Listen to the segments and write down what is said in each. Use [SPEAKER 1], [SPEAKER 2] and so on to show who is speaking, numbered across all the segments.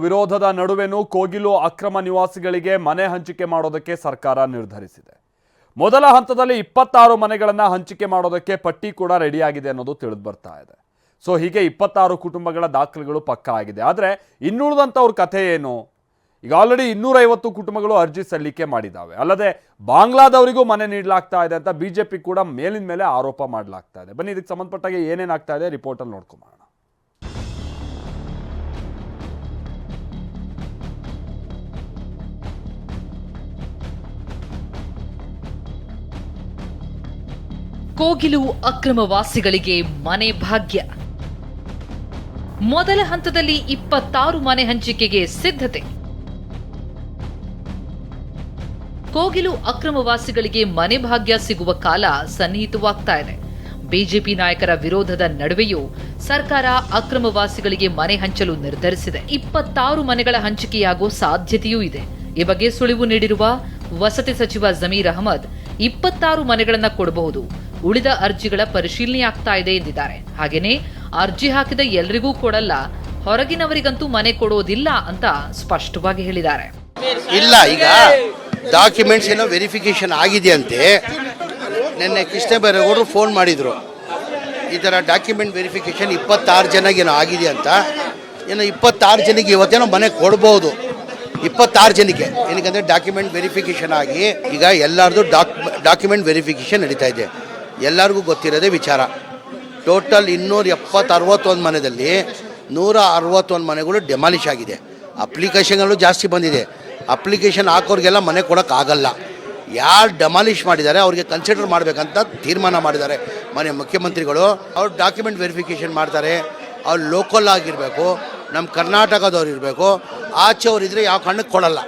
[SPEAKER 1] ವಿರೋಧದ ನಡುವೆನೂ ಕೋಗಿಲು ಅಕ್ರಮ ನಿವಾಸಿಗಳಿಗೆ ಮನೆ ಹಂಚಿಕೆ ಮಾಡೋದಕ್ಕೆ ಸರ್ಕಾರ ನಿರ್ಧರಿಸಿದೆ. ಮೊದಲ ಹಂತದಲ್ಲಿ 26 ಮನೆಗಳನ್ನು ಹಂಚಿಕೆ ಮಾಡೋದಕ್ಕೆ ಪಟ್ಟಿ ಕೂಡ ರೆಡಿಯಾಗಿದೆ ಅನ್ನೋದು ತಿಳಿದು ಬರ್ತಾ ಇದೆ. ಸೊ ಹೀಗೆ 26 ಕುಟುಂಬಗಳ ದಾಖಲೆಗಳು ಪಕ್ಕಾ ಆಗಿದೆ. ಆದರೆ ಇನ್ನುಳಿದಂಥವ್ರ ಕಥೆ ಏನು? ಈಗ ಆಲ್ರೆಡಿ 250 ಕುಟುಂಬಗಳು ಅರ್ಜಿ ಸಲ್ಲಿಕೆ ಮಾಡಿದ್ದಾವೆ. ಅಲ್ಲದೆ ಬಾಂಗ್ಲಾದವರಿಗೂ ಮನೆ ನೀಡಲಾಗ್ತಾ ಇದೆ ಅಂತ ಬಿಜೆಪಿ ಕೂಡ ಮೇಲಿನ ಮೇಲೆ ಆರೋಪ ಮಾಡಲಾಗ್ತಾ ಇದೆ. ಬನ್ನಿ ಇದಕ್ಕೆ ಸಂಬಂಧಪಟ್ಟಾಗೆ ಏನೇನಾಗ್ತಾ ಇದೆ ರಿಪೋರ್ಟಲ್ಲಿ ನೋಡ್ಕೊಂಬೋಣ.
[SPEAKER 2] ಕೋಗಿಲು ಅಕ್ರಮವಾಸಿಗಳಿಗೆ ಮನೆ ಭಾಗ್ಯ. ಮೊದಲ ಹಂತದಲ್ಲಿ 26 ಮನೆ ಹಂಚಿಕೆಗೆ ಸಿದ್ಧತೆ. ಕೋಗಿಲು ಅಕ್ರಮವಾಸಿಗಳಿಗೆ ಮನೆ ಭಾಗ್ಯ ಸಿಗುವ ಕಾಲ ಸನ್ನಿಹಿತವಾಗ್ತಾ ಇದೆ. ಬಿಜೆಪಿ ನಾಯಕರ ವಿರೋಧದ ನಡುವೆಯೂ ಸರ್ಕಾರ ಅಕ್ರಮವಾಸಿಗಳಿಗೆ ಮನೆ ಹಂಚಲು ನಿರ್ಧರಿಸಿದೆ. 26 ಮನೆಗಳ ಹಂಚಿಕೆಯಾಗುವ ಸಾಧ್ಯತೆಯೂ ಇದೆ. ಈ ಬಗ್ಗೆ ಸುಳಿವು ನೀಡಿರುವ ವಸತಿ ಸಚಿವ ಜಮೀರ್ ಅಹಮದ್ 26 ಮನೆಗಳನ್ನ ಕೊಡಬಹುದು, ಉಳಿದ ಅರ್ಜಿಗಳ ಪರಿಶೀಲನೆ ಆಗ್ತಾ ಇದೆ ಎಂದಿದ್ದಾರೆ. ಹಾಗೇನೇ ಅರ್ಜಿ ಹಾಕಿದ ಎಲ್ರಿಗೂ ಕೊಡಲ್ಲ, ಹೊರಗಿನವರಿಗಂತೂ ಮನೆ ಕೊಡೋದಿಲ್ಲ ಅಂತ ಸ್ಪಷ್ಟವಾಗಿ ಹೇಳಿದ್ದಾರೆ.
[SPEAKER 3] ಇಲ್ಲ, ಈಗ ಡಾಕ್ಯುಮೆಂಟ್ಸ್ ಏನೋ ವೆರಿಫಿಕೇಶನ್ ಆಗಿದೆಯಂತೆ. ನಿನ್ನೆ ಕೃಷ್ಣ ಬೈರೇಗೌಡರು ಫೋನ್ ಮಾಡಿದ್ರು, ಈ ಥರ ಡಾಕ್ಯುಮೆಂಟ್ ವೆರಿಫಿಕೇಶನ್ 26 ಜನಗೇನೋ ಆಗಿದೆ ಅಂತ. ಏನೋ 26 ಜನಕ್ಕೆ ಇವತ್ತೇನೋ ಮನೆ ಕೊಡ್ಬೋದು, 26 ಜನಕ್ಕೆ. ಏನಕ್ಕಂದರೆ ಡಾಕ್ಯುಮೆಂಟ್ ವೆರಿಫಿಕೇಶನ್ ಆಗಿ ಈಗ ಎಲ್ಲರದು ಡಾಕ್ಯುಮೆಂಟ್ ವೆರಿಫಿಕೇಶನ್ ನಡೀತಾ ಇದೆ. ಎಲ್ಲರಿಗೂ ಗೊತ್ತಿರೋದೇ ವಿಚಾರ. ಟೋಟಲ್ 261 ಮನೆಯಲ್ಲಿ 161 ಮನೆಗಳು ಡೆಮಾಲಿಷ್ ಆಗಿದೆ. ಅಪ್ಲಿಕೇಶನ್ಗಳು ಜಾಸ್ತಿ ಬಂದಿದೆ. ಅಪ್ಲಿಕೇಶನ್ ಹಾಕೋರಿಗೆಲ್ಲ ಮನೆ ಕೊಡೋಕ್ಕಾಗಲ್ಲ. ಯಾರು ಡೆಮಾಲಿಷ್ ಮಾಡಿದ್ದಾರೆ ಅವ್ರಿಗೆ ಕನ್ಸಿಡರ್ ಮಾಡಬೇಕಂತ ತೀರ್ಮಾನ ಮಾಡಿದ್ದಾರೆ ಮನೆ ಮುಖ್ಯಮಂತ್ರಿಗಳು. ಅವ್ರು ಡಾಕ್ಯುಮೆಂಟ್ ವೆರಿಫಿಕೇಷನ್ ಮಾಡ್ತಾರೆ. ಅವ್ರು ಲೋಕಲ್ ಆಗಿರಬೇಕು, ನಮ್ಮ ಕರ್ನಾಟಕದವ್ರು ಇರಬೇಕು. ಆಚೆಯವ್ರಿದ್ರೆ ಯಾವ ಕಾರಣಕ್ಕೆ ಕೊಡಲ್ಲ,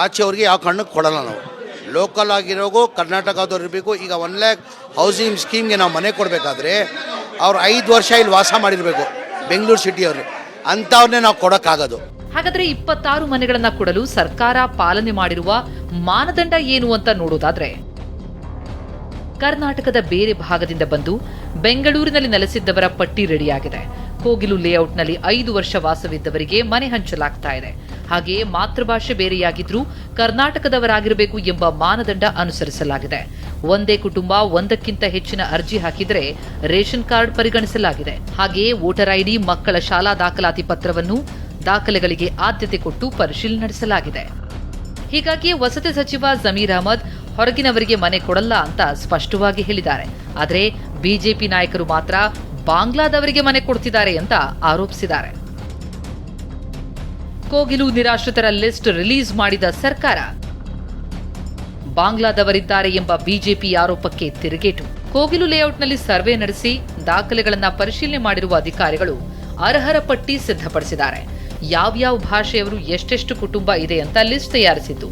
[SPEAKER 3] ಆಚೆಯವ್ರಿಗೆ ಯಾವ ಕಾರಣಕ್ಕೆ ಕೊಡಲ್ಲ. ನಾವು ಲೋಕಲ್ ಆಗಿರೋಗೂ ಕರ್ನಾಟಕದವ್ರು ಇರಬೇಕು. ಈಗ 1 ಲ್ಯಾಕ್ ಹೌಸಿಂಗ್ ಸ್ಕೀಮ್ಗೆ ನಾವು ಮನೆ ಕೊಡಬೇಕಾದ್ರೆ ಅವ್ರು 5 ವರ್ಷ ಇಲ್ಲಿ ವಾಸ ಮಾಡಿರಬೇಕು, ಬೆಂಗಳೂರು ಸಿಟಿಯವರು. ಅಂಥವ್ರನ್ನೇ ನಾವು ಕೊಡೋಕ್ಕಾಗೋದು.
[SPEAKER 2] ಹಾಗಾದ್ರೆ 26 ಮನೆಗಳನ್ನ ಕೊಡಲು ಸರ್ಕಾರ ಪಾಲನೆ ಮಾಡಿರುವ ಮಾನದಂಡ ಏನು ಅಂತ ನೋಡೋದಾದ್ರೆ, ಕರ್ನಾಟಕದ ಬೇರೆ ಭಾಗದಿಂದ ಬಂದು ಬೆಂಗಳೂರಿನಲ್ಲಿ ನೆಲೆಸಿದ್ದವರ ಪಟ್ಟಿ ರೆಡಿಯಾಗಿದೆ. ಕೋಗಿಲು ಲೇಔಟ್ನಲ್ಲಿ 5 ವರ್ಷ ವಾಸವಿದ್ದವರಿಗೆ ಮನೆ ಹಂಚಲಾಗ್ತಾ ಇದೆ. ಹಾಗೆಯೇ ಮಾತೃಭಾಷೆ ಬೇರೆಯಾಗಿದ್ರೂ ಕರ್ನಾಟಕದವರಾಗಿರಬೇಕು ಎಂಬ ಮಾನದಂಡ ಅನುಸರಿಸಲಾಗಿದೆ. ಒಂದೇ ಕುಟುಂಬ ಒಂದಕ್ಕಿಂತ ಹೆಚ್ಚಿನ ಅರ್ಜಿ ಹಾಕಿದರೆ ರೇಷನ್ ಕಾರ್ಡ್ ಪರಿಗಣಿಸಲಾಗಿದೆ. ಹಾಗೆಯೇ ವೋಟರ್ ಐಡಿ, ಮಕ್ಕಳ ಶಾಲಾ ದಾಖಲಾತಿ ಪತ್ರವನ್ನು ದಾಖಲೆಗಳಿಗೆ ಆದ್ಯತೆ ಕೊಟ್ಟು ಪರಿಶೀಲನೆ ನಡೆಸಲಾಗಿದೆ. ಹೀಗಾಗಿ ವಸತಿ ಸಚಿವ ಜಮೀರ್ ಅಹಮದ್ ಹೊರಗಿನವರಿಗೆ ಮನೆ ಕೊಡಲ್ಲ ಅಂತ ಸ್ಪಷ್ಟವಾಗಿ ಹೇಳಿದ್ದಾರೆ. ಆದರೆ ಬಿಜೆಪಿ ನಾಯಕರು ಮಾತ್ರ ಬಾಂಗ್ಲಾದವರಿಗೆ ಮನೆ ಕೊಡ್ತಿದ್ದಾರೆ ಅಂತ ಆರೋಪಿಸಿದ್ದಾರೆ. ಕೋಗಿಲು ನಿರಾಶ್ರಿತರ ಲಿಸ್ಟ್ ರಿಲೀಸ್ ಮಾಡಿದ ಸರ್ಕಾರ ಬಾಂಗ್ಲಾದವರಿದ್ದಾರೆ ಎಂಬ ಬಿಜೆಪಿ ಆರೋಪಕ್ಕೆ ತಿರುಗೇಟು. ಕೋಗಿಲು ಲೇಔಟ್ನಲ್ಲಿ ಸರ್ವೆ ನಡೆಸಿ ದಾಖಲೆಗಳನ್ನು ಪರಿಶೀಲನೆ ಮಾಡಿರುವ ಅಧಿಕಾರಿಗಳು ಅರ್ಹರ ಪಟ್ಟಿ ಸಿದ್ಧಪಡಿಸಿದ್ದಾರೆ. ಯಾವ್ಯಾವ ಭಾಷೆಯವರು ಎಷ್ಟೆಷ್ಟು ಕುಟುಂಬ ಇದೆ ಅಂತ ಲಿಸ್ಟ್ ತಯಾರಿಸಿದ್ದು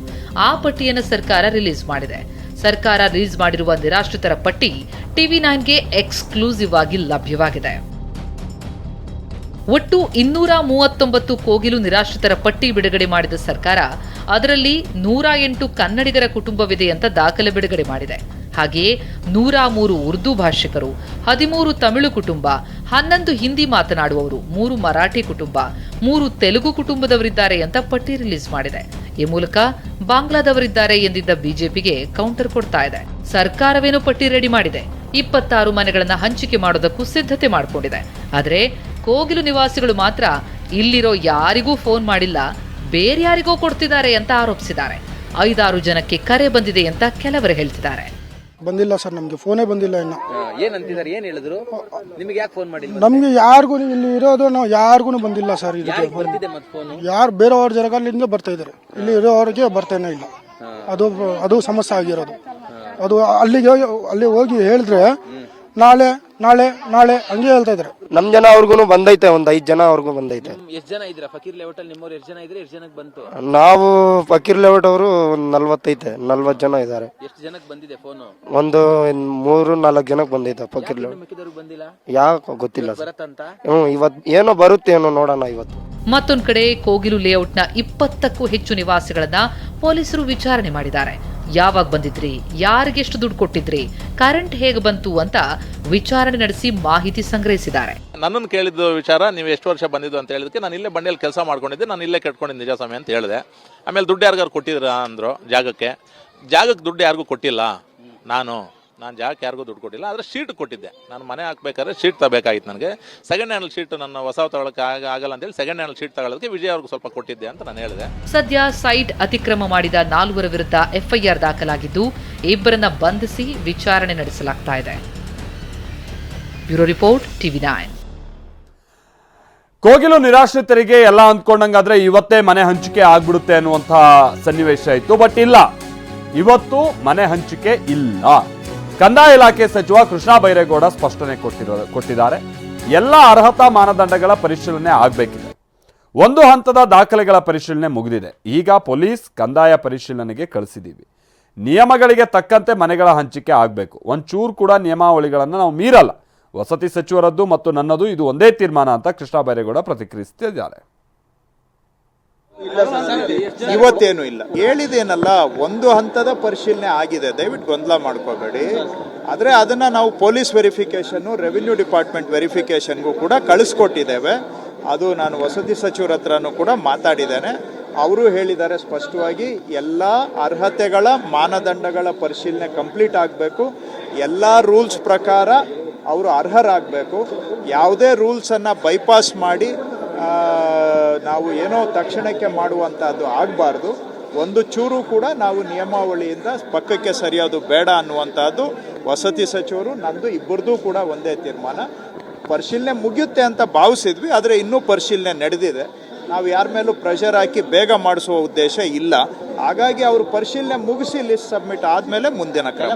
[SPEAKER 2] ಆ ಪಟ್ಟಿಯನ್ನು ಸರ್ಕಾರ ರಿಲೀಸ್ ಮಾಡಿದೆ. ಸರ್ಕಾರ ರಿಲೀಸ್ ಮಾಡಿರುವ ನಿರಾಶ್ರಿತರ ಪಟ್ಟಿ TV9ಗೆ ಎಕ್ಸ್ಕ್ಲೂಸಿವ್ ಆಗಿ ಲಭ್ಯವಾಗಿದೆ. ಒಟ್ಟು 239 ಕೋಗಿಲು ನಿರಾಶ್ರಿತರ ಪಟ್ಟಿ ಬಿಡುಗಡೆ ಮಾಡಿದ ಸರ್ಕಾರ ಅದರಲ್ಲಿ 108 ಕನ್ನಡಿಗರ ಕುಟುಂಬವಿದೆ ಅಂತ ದಾಖಲೆ ಬಿಡುಗಡೆ ಮಾಡಿದೆ. ಹಾಗೆಯೇ 103 ಉರ್ದು ಭಾಷಿಕರು, 13 ತಮಿಳು ಕುಟುಂಬ, 11 ಹಿಂದಿ ಮಾತನಾಡುವವರು, 3 ಮರಾಠಿ ಕುಟುಂಬ, 3 ತೆಲುಗು ಕುಟುಂಬದವರಿದ್ದಾರೆ ಅಂತ ಪಟ್ಟಿ ರಿಲೀಸ್ ಮಾಡಿದೆ. ಈ ಮೂಲಕ ಬಾಂಗ್ಲಾದವರಿದ್ದಾರೆ ಎಂದಿದ್ದ ಬಿಜೆಪಿಗೆ ಕೌಂಟರ್ ಕೊಡ್ತಾ ಇದೆ. ಸರ್ಕಾರವೇನೋ ಪಟ್ಟಿ ರೆಡಿ ಮಾಡಿದೆ, 26 ಮನೆಗಳನ್ನ ಹಂಚಿಕೆ ಮಾಡೋದಕ್ಕೂ ಸಿದ್ಧತೆ ಮಾಡಿಕೊಂಡಿದೆ. ಆದರೆ ಕೋಗಿಲು ನಿವಾಸಿಗಳು ಮಾತ್ರ ಇಲ್ಲಿರೋ ಯಾರಿಗೂ ಫೋನ್ ಮಾಡಿಲ್ಲ, ಬೇರೆ ಯಾರಿಗೋ ಕೊಡ್ತಿದ್ದಾರೆ ಅಂತ ಆರೋಪಿಸಿದ್ದಾರೆ. 5-6 ಜನಕ್ಕೆ ಕರೆ ಬಂದಿದೆ ಅಂತ ಕೆಲವರು ಹೇಳ್ತಿದ್ದಾರೆ.
[SPEAKER 4] ಬಂದಿಲ್ಲ ಸರ್, ನಮ್ಗೆ ಫೋನೇ ಬಂದಿಲ್ಲ ಇನ್ನು.
[SPEAKER 5] ಏನಂತಿದ್ದಾರೆ, ಏನ್ ಹೇಳಿದ್ರು ನಿಮಗೆ? ಯಾಕೆ ಫೋನ್ ಮಾಡಿಲ್ಲ?
[SPEAKER 4] ನಮ್ಗೆ ಯಾರಿಗೂ ಇಲ್ಲಿ ಇರೋದು ನಾವು ಯಾರಿಗೂ ಬಂದಿಲ್ಲ ಸರ್. ಇದಕ್ಕೆ ಯಾರು ಬೇರೆಯವ್ರ ಜಾಗದಿಂದ ಬರ್ತಾ ಇದಾರೆ, ಇಲ್ಲಿ ಇರೋರಿಗೆ ಬರ್ತಾನೆ ಇಲ್ಲ. ಅದು ಸಮಸ್ಯೆ ಆಗಿರೋದು. ಅದು ಅಲ್ಲಿ ಹೋಗಿ ಹೇಳಿದ್ರೆ ನಾಳೆ ನಾಳೆ ನಾಳೆ ಹಂಗೆ ಹೇಳ್ತಾ ಇದಾರೆ.
[SPEAKER 6] ನಮ್ ಜನ ಅವ್ರಿಗೂ ಬಂದೈತೆ, 5 ಜನ ಅವ್ರಿಗೂ ಬಂದೈತೆ.
[SPEAKER 5] ಎಷ್ಟು ಜನ ಇದ್ರ ಫಕೀರ್ ಲೇಔಟ್ ಅಲ್ಲಿ? ನಿಮ್ಮವ್ರು ಎಷ್ಟು ಜನ ಇದ್ರೆ ಎಷ್ಟು ಜನಕ್ಕೆ ಬಂತು?
[SPEAKER 6] ನಾವು ಫಕೀರ್ ಲೇಔಟ್ ಅವರು 40 ಜನ ಇದಾರೆ.
[SPEAKER 5] ಎಷ್ಟು ಜನಕ್ಕೆ ಬಂದಿದೆ ಫೋನ್?
[SPEAKER 6] ಒಂದು 3-4 ಜನಕ್ಕೆ ಬಂದೈತೆ ಫಕೀರ್ ಲೇಔಟ್.
[SPEAKER 5] ಬಂದಿಲ್ಲ,
[SPEAKER 6] ಯಾಕೆ ಗೊತ್ತಿಲ್ಲ ಸರ್.
[SPEAKER 5] ಬರತ್ತಂತ
[SPEAKER 6] ಇವತ್ತು ಏನೋ ಬರುತ್ತೆ, ಏನೋ ನೋಡೋಣ ಇವತ್ತು.
[SPEAKER 2] ಮತ್ತೊಂದು ಕಡೆ ಕೋಗಿಲು ಲೇಔಟ್ನ 20ಕ್ಕೂ ಹೆಚ್ಚು ನಿವಾಸಿಗಳನ್ನ ಪೊಲೀಸರು ವಿಚಾರಣೆ ಮಾಡಿದ್ದಾರೆ. ಯಾವಾಗ ಬಂದಿದ್ರಿ, ಯಾರಿಗೆಷ್ಟು ದುಡ್ಡು ಕೊಟ್ಟಿದ್ರಿ, ಕರೆಂಟ್ ಹೇಗೆ ಬಂತು ಅಂತ ವಿಚಾರಣೆ ನಡೆಸಿ ಮಾಹಿತಿ ಸಂಗ್ರಹಿಸಿದ್ದಾರೆ.
[SPEAKER 7] ನನ್ನನ್ನು ಕೇಳಿದ್ದು ವಿಚಾರ, ನೀವು ಎಷ್ಟು ವರ್ಷ ಬಂದಿದ್ದು ಅಂತ ಹೇಳಿದಕ್ಕೆ ನಾನು ಇಲ್ಲೇ ಬಂಡಿಯಲ್ಲಿ ಕೆಲಸ ಮಾಡ್ಕೊಂಡಿದ್ದೆ, ನಾನು ಇಲ್ಲೇ ಕಟ್ಕೊಂಡಿದ್ದು ನಿಜ ಸಮಯ ಅಂತ ಹೇಳಿದೆ. ಆಮೇಲೆ ದುಡ್ಡು ಯಾರಿಗಾರು ಕೊಟ್ಟಿದ್ದೀರಾ ಅಂದರು. ಜಾಗಕ್ಕೆ ದುಡ್ಡು ಯಾರಿಗೂ ಕೊಟ್ಟಿಲ್ಲ. ನಾನು ಜಾಗಕ್ಕೆ ಯಾರಿಗೂ ದುಡ್ಡು ಕೊಟ್ಟಿಲ್ಲ. ಆದರೆ ಶೀಟ್ ಕೊಟ್ಟಿದ್ದೆ. ನಾನು ಮನೆ ಹಾಕ್ಬೇಕಾದ್ರೆ ಶೀಟ್ ತಗೋಬೇಕಾಗಿತ್ತು. ನನಗೆ ಸೆಕೆಂಡ್ ಹ್ಯಾಂಡಲ್ ಶೀಟ್ ನನ್ನ ಹೊಸ ತಗೊಳಕ್ಕೆ ಆಗಲ್ಲ ಅಂತೇಳಿ ಸೆಕೆಂಡ್ ಹ್ಯಾಂಡಲ್ ಶೀಟ್ ತಗೊಳ್ಳೋದಕ್ಕೆ ವಿಜಯ್ ಅವ್ರಿಗೆ ಸ್ವಲ್ಪ ಕೊಟ್ಟಿದ್ದೆ ಅಂತ ನಾನು ಹೇಳಿದೆ.
[SPEAKER 2] ಸದ್ಯ ಸೈಟ್ ಅತಿಕ್ರಮ ಮಾಡಿದ 4 ವಿರುದ್ಧ ಎಫ್ಐಆರ್ ದಾಖಲಾಗಿದ್ದು, ಇಬ್ಬರನ್ನ ಬಂಧಿಸಿ ವಿಚಾರಣೆ ನಡೆಸಲಾಗ್ತಾ ಇದೆ. Bureau report, TV9.
[SPEAKER 1] ಕೋಗಿಲು ನಿರಾಶ್ರಿತರಿಗೆ ಎಲ್ಲ ಅಂದ್ಕೊಂಡಂಗಾದ್ರೆ ಇವತ್ತೇ ಮನೆ ಹಂಚಿಕೆ ಆಗ್ಬಿಡುತ್ತೆ ಅನ್ನುವಂಥ ಸನ್ನಿವೇಶ ಇತ್ತು. ಬಟ್ ಇಲ್ಲ, ಇವತ್ತು ಮನೆ ಹಂಚಿಕೆ ಇಲ್ಲ. ಕಂದಾಯ ಇಲಾಖೆ ಸಚಿವ ಕೃಷ್ಣ ಬೈರೇಗೌಡ ಸ್ಪಷ್ಟನೆ ಕೊಟ್ಟಿದ್ದಾರೆ. ಎಲ್ಲ ಅರ್ಹತಾ ಮಾನದಂಡಗಳ ಪರಿಶೀಲನೆ ಆಗಬೇಕಿದೆ. ಒಂದು ಹಂತದ ದಾಖಲೆಗಳ ಪರಿಶೀಲನೆ ಮುಗಿದಿದೆ. ಈಗ ಪೊಲೀಸ್ ಕಂದಾಯ ಪರಿಶೀಲನೆಗೆ ಕಳಿಸಿದ್ದೀವಿ. ನಿಯಮಗಳಿಗೆ ತಕ್ಕಂತೆ ಮನೆಗಳ ಹಂಚಿಕೆ ಆಗಬೇಕು. ಒಂಚೂರು ಕೂಡ ನಿಯಮಾವಳಿಗಳನ್ನು ನಾವು ಮೀರಲ್ಲ. ವಸತಿ ಸಚಿವರದ್ದು ಮತ್ತು ನನ್ನದು ಇದು ಒಂದೇ ತೀರ್ಮಾನ ಅಂತ ಕೃಷ್ಣ ಬೈರೇಗೌಡ ಪ್ರತಿಕ್ರಿಯಿಸುತ್ತಿದ್ದಾರೆ.
[SPEAKER 8] ಇವತ್ತೇನು ಇಲ್ಲ, ಹೇಳಿದೇನಲ್ಲ, ಒಂದು ಹಂತದ ಪರಿಶೀಲನೆ ಆಗಿದೆ, ದಯವಿಟ್ಟು ಗೊಂದಲ ಮಾಡ್ಕೋಬೇಡಿ. ಆದರೆ ಅದನ್ನು ನಾವು ಪೊಲೀಸ್ ವೆರಿಫಿಕೇಷನ್ನು, ರೆವಿನ್ಯೂ ಡಿಪಾರ್ಟ್ಮೆಂಟ್ ವೆರಿಫಿಕೇಷನ್ಗೂ ಕೂಡ ಕಳಿಸ್ಕೊಟ್ಟಿದ್ದೇವೆ. ಅದು ನಾನು ವಸತಿ ಸಚಿವರ ಹತ್ರನೂ ಕೂಡ ಮಾತಾಡಿದ್ದೇನೆ. ಅವರು ಹೇಳಿದ್ದಾರೆ ಸ್ಪಷ್ಟವಾಗಿ, ಎಲ್ಲ ಅರ್ಹತೆಗಳ ಮಾನದಂಡಗಳ ಪರಿಶೀಲನೆ ಕಂಪ್ಲೀಟ್ ಆಗಬೇಕು. ಎಲ್ಲ ರೂಲ್ಸ್ ಪ್ರಕಾರ ಅವರು ಅರ್ಹರಾಗಬೇಕು. ಯಾವುದೇ ರೂಲ್ಸನ್ನು ಬೈಪಾಸ್ ಮಾಡಿ ನಾವು ಏನೋ ತಕ್ಷಣಕ್ಕೆ ಮಾಡುವಂಥದ್ದು ಆಗಬಾರ್ದು. ಒಂದು ಚೂರು ಕೂಡ ನಾವು ನಿಯಮಾವಳಿಯಿಂದ ಪಕ್ಕಕ್ಕೆ ಸರಿಯೋದು ಬೇಡ ಅನ್ನುವಂಥದ್ದು ವಸತಿ ಸಚಿವರು, ನಂದು, ಇಬ್ಬರದು ಕೂಡ ಒಂದೇ ತೀರ್ಮಾನ. ಪರಿಶೀಲನೆ ಮುಗಿಯುತ್ತೆ ಅಂತ ಭಾವಿಸಿದ್ವಿ, ಆದರೆ ಇನ್ನೂ ಪರಿಶೀಲನೆ ನಡೆದಿದೆ. ನಾವು ಯಾರ ಮೇಲೂ ಪ್ರೆಷರ್ ಹಾಕಿ ಬೇಗ ಮಾಡಿಸುವ ಉದ್ದೇಶ ಇಲ್ಲ. ಹಾಗಾಗಿ ಅವರು ಪರಿಶೀಲನೆ ಮುಗಿಸಿ ಲಿಸ್ಟ್ ಸಬ್ಮಿಟ್ ಆದಮೇಲೆ ಮುಂದಿನ ಕ್ರಮ.